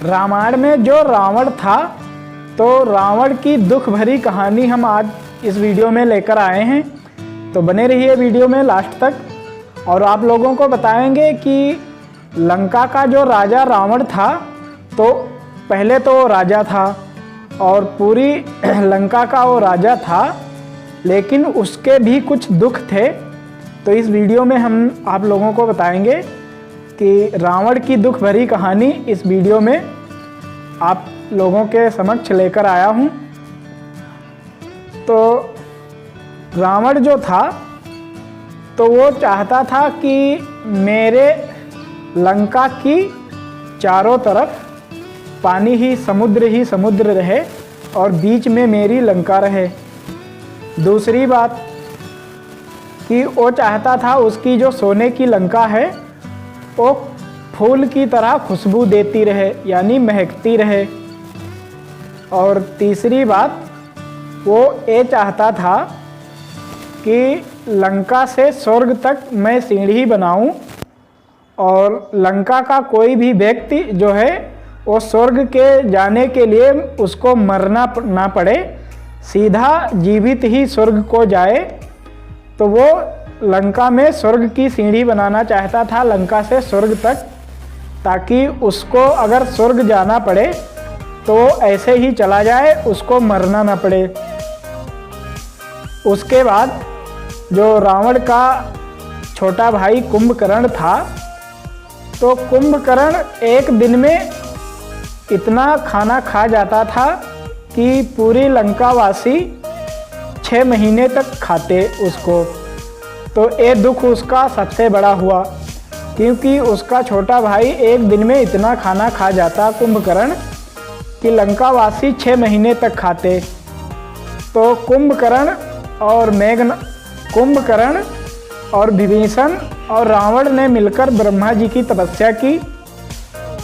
रामायण में जो रावण था, तो रावण की दुख भरी कहानी हम आज इस वीडियो में लेकर आए हैं। तो बने रहिए वीडियो में लास्ट तक और आप लोगों को बताएंगे कि लंका का जो राजा रावण था, तो पहले तो वो राजा था और पूरी लंका का वो राजा था, लेकिन उसके भी कुछ दुख थे। तो इस वीडियो में हम आप लोगों को बताएंगे कि रावण की दुख भरी कहानी इस वीडियो में आप लोगों के समक्ष लेकर आया हूँ। तो रावण जो था, तो वो चाहता था कि मेरे लंका की चारों तरफ पानी ही समुद्र रहे और बीच में मेरी लंका रहे। दूसरी बात कि वो चाहता था उसकी जो सोने की लंका है वो फूल की तरह खुशबू देती रहे, यानी महकती रहे। और तीसरी बात वो ये चाहता था कि लंका से स्वर्ग तक मैं सीढ़ी बनाऊं और लंका का कोई भी व्यक्ति जो है वो स्वर्ग के जाने के लिए उसको मरना ना पड़े, सीधा जीवित ही स्वर्ग को जाए। तो वो लंका में स्वर्ग की सीढ़ी बनाना चाहता था, लंका से स्वर्ग तक, ताकि उसको अगर स्वर्ग जाना पड़े तो ऐसे ही चला जाए, उसको मरना ना पड़े। उसके बाद जो रावण का छोटा भाई कुंभकर्ण था, तो कुंभकर्ण एक दिन में इतना खाना खा जाता था कि पूरी लंका वासी 6 महीने तक खाते उसको। तो ये दुख उसका सबसे बड़ा हुआ, क्योंकि उसका छोटा भाई एक दिन में इतना खाना खा जाता कुंभकर्ण कि लंका वासी 6 महीने तक खाते। तो कुंभकर्ण और विभीषण और रावण ने मिलकर ब्रह्मा जी की तपस्या की,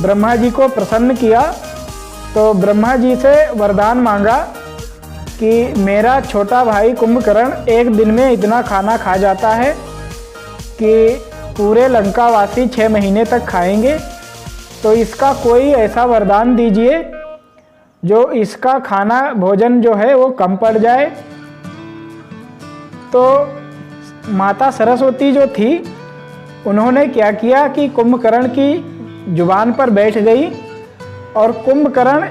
ब्रह्मा जी को प्रसन्न किया। तो ब्रह्मा जी से वरदान मांगा कि मेरा छोटा भाई कुंभकर्ण एक दिन में इतना खाना खा जाता है कि पूरे लंका वासी 6 महीने तक खाएंगे, तो इसका कोई ऐसा वरदान दीजिए जो इसका खाना भोजन जो है वो कम पड़ जाए। तो माता सरस्वती जो थी, उन्होंने क्या किया कि कुंभकर्ण की जुबान पर बैठ गई और कुंभकर्ण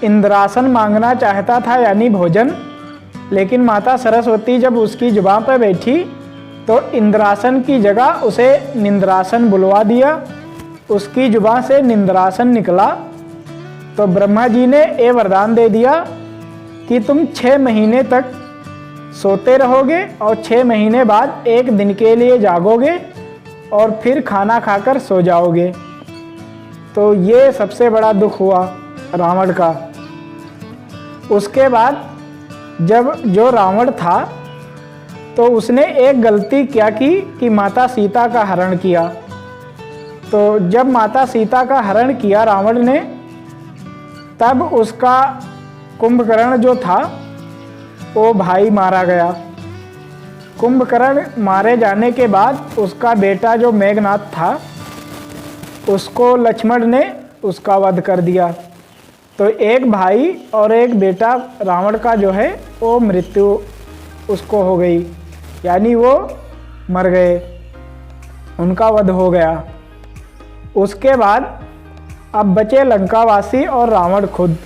इंद्रासन मांगना चाहता था, यानी भोजन। लेकिन माता सरस्वती जब उसकी जुबान पर बैठी तो इंद्रासन की जगह उसे निंद्रासन बुलवा दिया, उसकी जुबान से निंद्रासन निकला। तो ब्रह्मा जी ने ये वरदान दे दिया कि तुम 6 महीने तक सोते रहोगे और 6 महीने बाद एक दिन के लिए जागोगे और फिर खाना खाकर सो जाओगे। तो ये सबसे बड़ा दुख हुआ रावण का। उसके बाद जब जो रावण था, तो उसने एक गलती क्या की कि माता सीता का हरण किया। तो जब माता सीता का हरण किया रावण ने, तब उसका कुंभकर्ण जो था वो भाई मारा गया। कुंभकर्ण मारे जाने के बाद उसका बेटा जो मेघनाद था, उसको लक्ष्मण ने उसका वध कर दिया। तो एक भाई और एक बेटा रावण का जो है वो मृत्यु उसको हो गई, यानी वो मर गए, उनका वध हो गया। उसके बाद अब बचे लंकावासी और रावण खुद।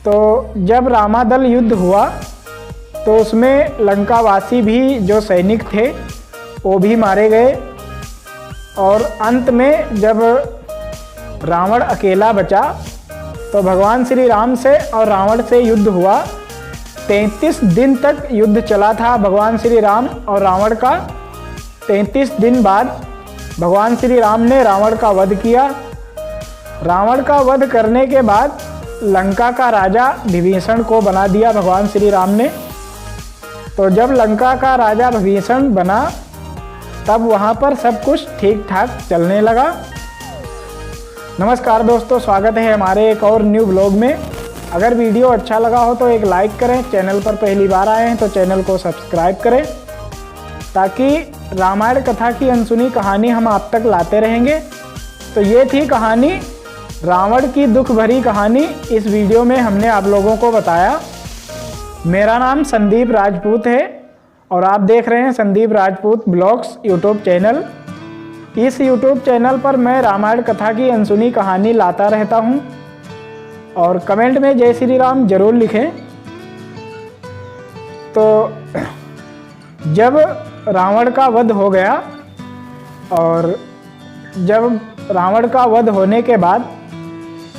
तो जब रामादल युद्ध हुआ तो उसमें लंकावासी भी जो सैनिक थे वो भी मारे गए। और अंत में जब रावण अकेला बचा तो भगवान श्री राम से और रावण से युद्ध हुआ। 33 दिन तक युद्ध चला था भगवान श्री राम और रावण का। 33 दिन बाद भगवान श्री राम ने रावण का वध किया। रावण का वध करने के बाद लंका का राजा विभीषण को बना दिया भगवान श्री राम ने। तो जब लंका का राजा विभीषण बना, तब वहाँ पर सब कुछ ठीक ठाक चलने लगा। नमस्कार दोस्तों, स्वागत है हमारे एक और न्यू ब्लॉग में। अगर वीडियो अच्छा लगा हो तो एक लाइक करें, चैनल पर पहली बार आए हैं तो चैनल को सब्सक्राइब करें, ताकि रामायण कथा की अनसुनी कहानी हम आप तक लाते रहेंगे। तो ये थी कहानी रावण की दुख भरी कहानी इस वीडियो में हमने आप लोगों को बताया। मेरा नाम संदीप राजपूत है और आप देख रहे हैं Sandeep Rajput blogs YouTube channel. इस यूट्यूब चैनल पर मैं रामायण कथा की अनसुनी कहानी लाता रहता हूं और कमेंट में जय श्री राम जरूर लिखें। तो जब रावण का वध हो गया और जब रावण का वध होने के बाद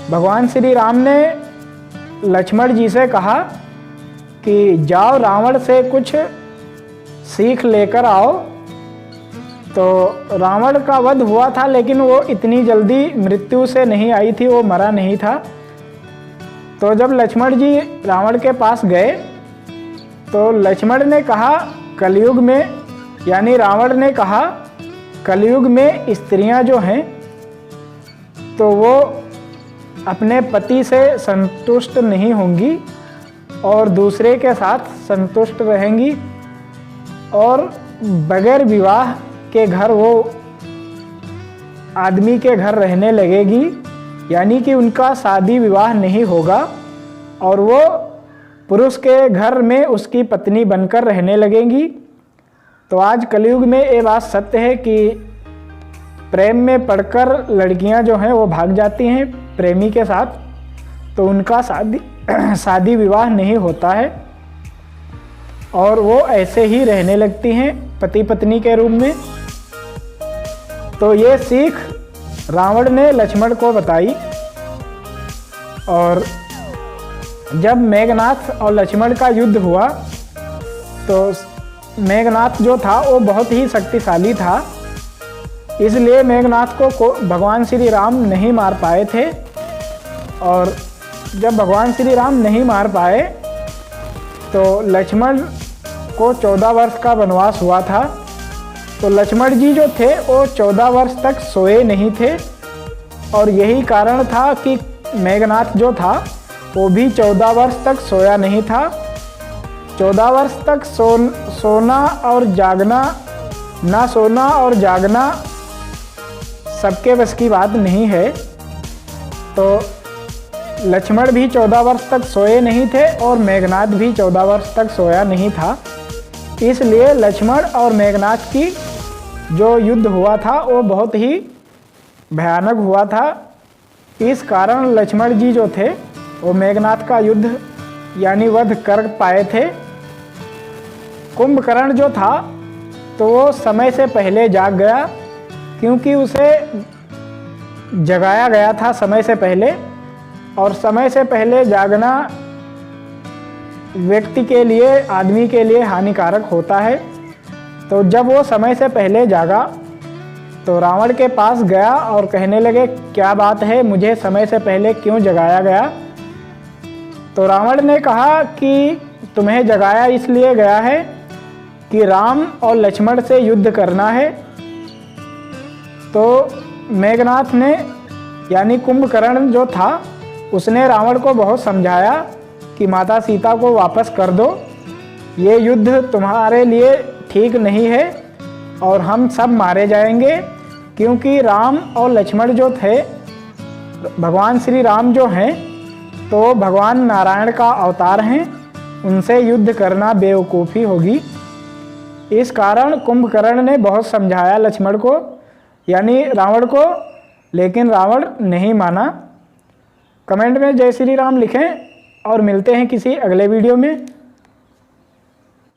भगवान श्री राम ने लक्ष्मण जी से कहा कि जाओ रावण से कुछ सीख लेकर आओ। तो रावण का वध हुआ था लेकिन वो इतनी जल्दी मृत्यु से नहीं आई थी, वो मरा नहीं था। तो जब लक्ष्मण जी रावण के पास गए तो लक्ष्मण ने कहा कलयुग में, यानी रावण ने कहा कलयुग में स्त्रियां जो हैं तो वो अपने पति से संतुष्ट नहीं होंगी और दूसरे के साथ संतुष्ट रहेंगी और बगैर विवाह के घर वो आदमी के घर रहने लगेगी, यानी कि उनका शादी विवाह नहीं होगा और वो पुरुष के घर में उसकी पत्नी बनकर रहने लगेंगी। तो आज कलयुग में ये बात सत्य है कि प्रेम में पड़कर लड़कियां जो हैं वो भाग जाती हैं प्रेमी के साथ, तो उनका शादी विवाह नहीं होता है और वो ऐसे ही रहने लगती हैं पति पत्नी के रूप में। तो ये सीख रावण ने लक्ष्मण को बताई। और जब मेघनाथ और लक्ष्मण का युद्ध हुआ तो मेघनाथ जो था वो बहुत ही शक्तिशाली था, इसलिए मेघनाथ को भगवान श्री राम नहीं मार पाए थे। और जब भगवान श्री राम नहीं मार पाए तो लक्ष्मण को 14 वर्ष का वनवास हुआ था। तो लक्ष्मण जी जो थे वो 14 वर्ष तक सोए नहीं थे और यही कारण था कि मेघनाथ जो था वो भी 14 वर्ष तक सोया नहीं था। 14 वर्ष तक सोना और जागना, ना सोना और जागना सबके बस की बात नहीं है। तो लक्ष्मण भी 14 वर्ष तक सोए नहीं थे और मेघनाथ भी 14 वर्ष तक सोया नहीं था, इसलिए लक्ष्मण और मेघनाथ की जो युद्ध हुआ था वो बहुत ही भयानक हुआ था। इस कारण लक्ष्मण जी जो थे वो मेघनाथ का युद्ध यानी वध कर पाए थे। कुंभकर्ण जो था तो वो समय से पहले जाग गया, क्योंकि उसे जगाया गया था समय से पहले, और समय से पहले जागना व्यक्ति के लिए, आदमी के लिए हानिकारक होता है। तो जब वो समय से पहले जागा तो रावण के पास गया और कहने लगे क्या बात है, मुझे समय से पहले क्यों जगाया गया। तो रावण ने कहा कि तुम्हें जगाया इसलिए गया है कि राम और लक्ष्मण से युद्ध करना है। तो मेघनाथ ने यानी कुंभकर्ण जो था उसने रावण को बहुत समझाया कि माता सीता को वापस कर दो, ये युद्ध तुम्हारे लिए ठीक नहीं है और हम सब मारे जाएंगे, क्योंकि राम और लक्ष्मण जो थे, भगवान श्री राम जो हैं तो भगवान नारायण का अवतार हैं, उनसे युद्ध करना बेवकूफ़ी होगी। इस कारण कुंभकर्ण ने बहुत समझाया लक्ष्मण को यानी रावण को, लेकिन रावण नहीं माना। कमेंट में जय श्री राम लिखें और मिलते हैं किसी अगले वीडियो में।